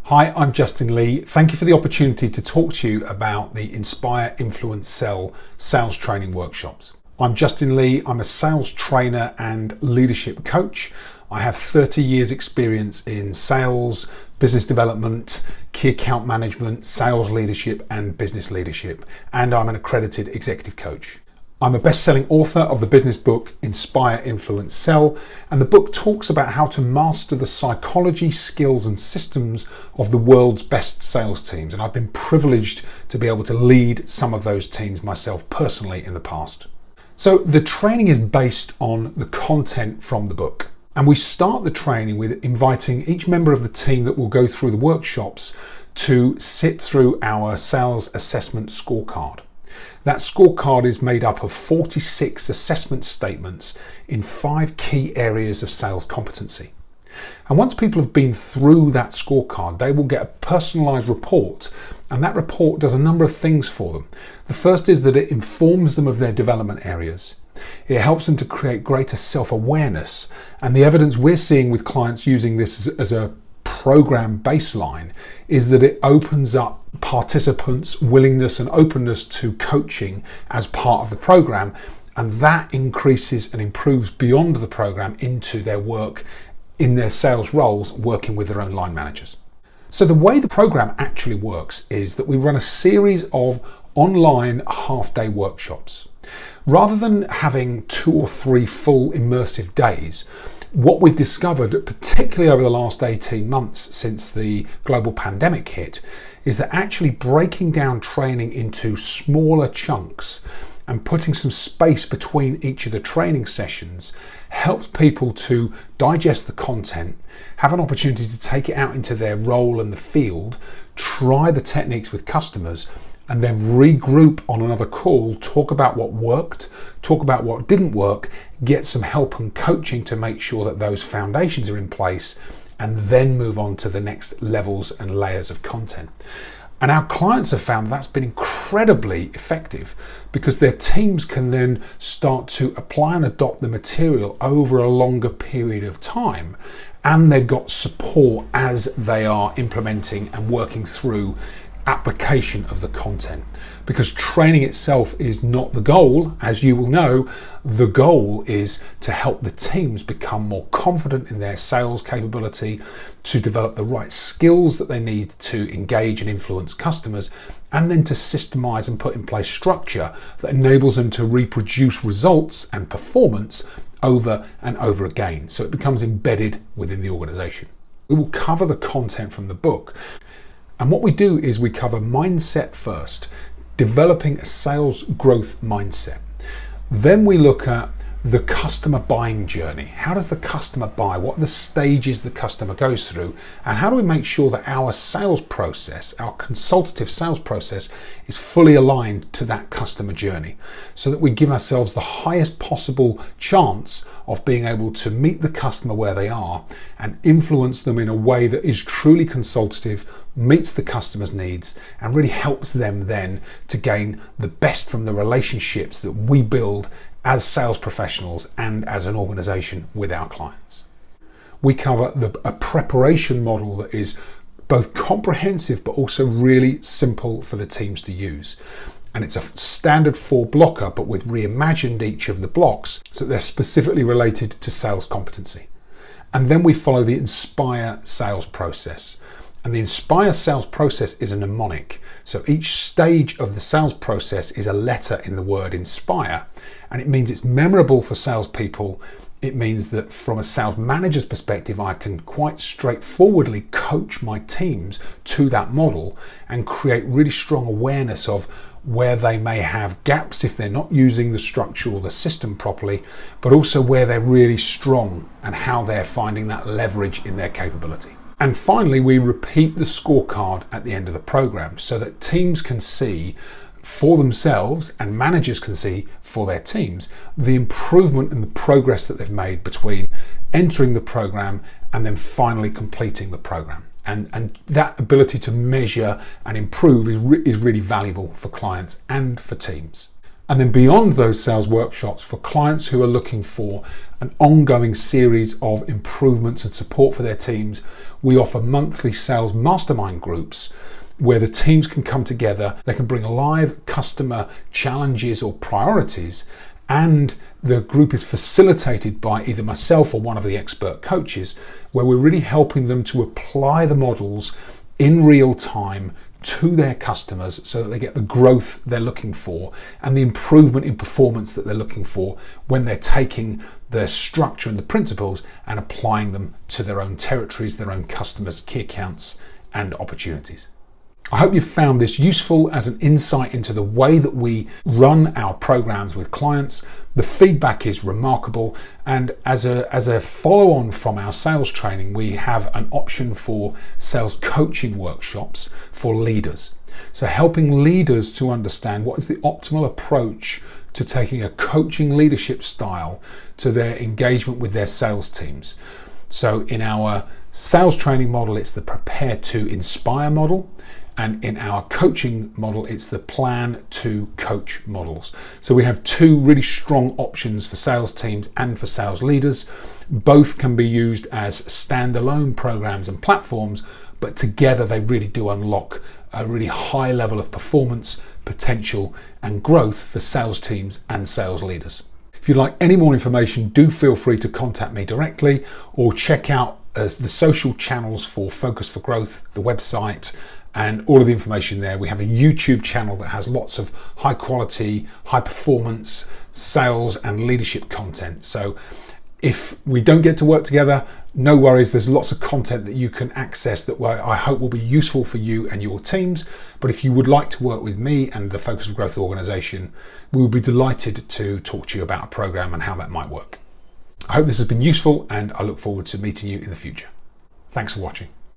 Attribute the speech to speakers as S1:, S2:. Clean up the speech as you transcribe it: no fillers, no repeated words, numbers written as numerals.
S1: Hi, I'm Justin Lee. Thank you for the opportunity to talk to you about the Inspire, Influence, Sell sales training workshops. I'm Justin Lee. I'm a sales trainer and leadership coach. I have 30 years experience in sales, business development, key account management, sales leadership and business leadership, and I'm an accredited executive coach. I'm a best-selling author of the business book Inspire, Influence, Sell, and the book talks about how to master the psychology, skills and systems of the world's best sales teams, and I've been privileged to be able to lead some of those teams myself personally in the past. So the training is based on the content from the book, and we start the training with inviting each member of the team that will go through the workshops to sit through our sales assessment scorecard. That scorecard is made up of 46 assessment statements in 5 key areas of sales competency. And once people have been through that scorecard, they will get a personalised report, and that report does a number of things for them. The first is that it informs them of their development areas. It helps them to create greater self-awareness, and the evidence we're seeing with clients using this as a program baseline is that it opens up participants' willingness and openness to coaching as part of the program, and that increases and improves beyond the program into their work in their sales roles, working with their own line managers. So the way the program actually works is that we run a series of online half-day workshops. Rather than having 2 or 3 full immersive days, what we've discovered, particularly over the last 18 months since the global pandemic hit, is that actually breaking down training into smaller chunks and putting some space between each of the training sessions helps people to digest the content, have an opportunity to take it out into their role in the field, try the techniques with customers, and then regroup on another call, talk about what worked, talk about what didn't work, get some help and coaching to make sure that those foundations are in place, and then move on to the next levels and layers of content. And our clients have found that's been incredibly effective because their teams can then start to apply and adopt the material over a longer period of time, and they've got support as they are implementing and working through application of the content, because training itself is not the goal. As you will know, the goal is to help the teams become more confident in their sales capability, to develop the right skills that they need to engage and influence customers, and then to systemize and put in place structure that enables them to reproduce results and performance over and over again, so it becomes embedded within the organization. We will cover the content from the book. And what we do is we cover mindset first, developing a sales growth mindset. Then we look at the customer buying journey. How does the customer buy? What are the stages the customer goes through? And how do we make sure that our sales process, our consultative sales process, is fully aligned to that customer journey so that we give ourselves the highest possible chance of being able to meet the customer where they are and influence them in a way that is truly consultative, meets the customer's needs, and really helps them then to gain the best from the relationships that we build as sales professionals and as an organization with our clients. We cover a preparation model that is both comprehensive but also really simple for the teams to use. And it's a standard 4-blocker, but we've reimagined each of the blocks so that they're specifically related to sales competency. And then we follow the Inspire sales process. And the Inspire sales process is a mnemonic. So each stage of the sales process is a letter in the word Inspire. And it means it's memorable for salespeople. It means that from a sales manager's perspective, I can quite straightforwardly coach my teams to that model and create really strong awareness of where they may have gaps if they're not using the structure or the system properly, but also where they're really strong and how they're finding that leverage in their capability. And finally, we repeat the scorecard at the end of the program so that teams can see for themselves and managers can see for their teams the improvement and the progress that they've made between entering the program and then finally completing the program. And that ability to measure and improve is really valuable for clients and for teams. And then beyond those sales workshops, for clients who are looking for an ongoing series of improvements and support for their teams, we offer monthly sales mastermind groups where the teams can come together. They can bring live customer challenges or priorities, and the group is facilitated by either myself or one of the expert coaches, where we're really helping them to apply the models in real time to their customers so that they get the growth they're looking for and the improvement in performance that they're looking for when they're taking the structure and the principles and applying them to their own territories, their own customers, key accounts, and opportunities. I hope you found this useful as an insight into the way that we run our programs with clients. The feedback is remarkable, and as a follow-on from our sales training, we have an option for sales coaching workshops for leaders. So helping leaders to understand what is the optimal approach to taking a coaching leadership style to their engagement with their sales teams. So in our sales training model, it's the prepare to inspire model. And in our coaching model, it's the plan to coach models. So we have two really strong options for sales teams and for sales leaders. Both can be used as standalone programs and platforms, but together they really do unlock a really high level of performance, potential, and growth for sales teams and sales leaders. If you'd like any more information, do feel free to contact me directly or check out the social channels for Focus for Growth, the website, and all of the information there. We have a YouTube channel that has lots of high quality, high performance sales and leadership content. So if we don't get to work together, no worries. There's lots of content that you can access that I hope will be useful for you and your teams. But if you would like to work with me and the Focus for Growth organization, we will be delighted to talk to you about a program and how that might work. I hope this has been useful, and I look forward to meeting you in the future. Thanks for watching.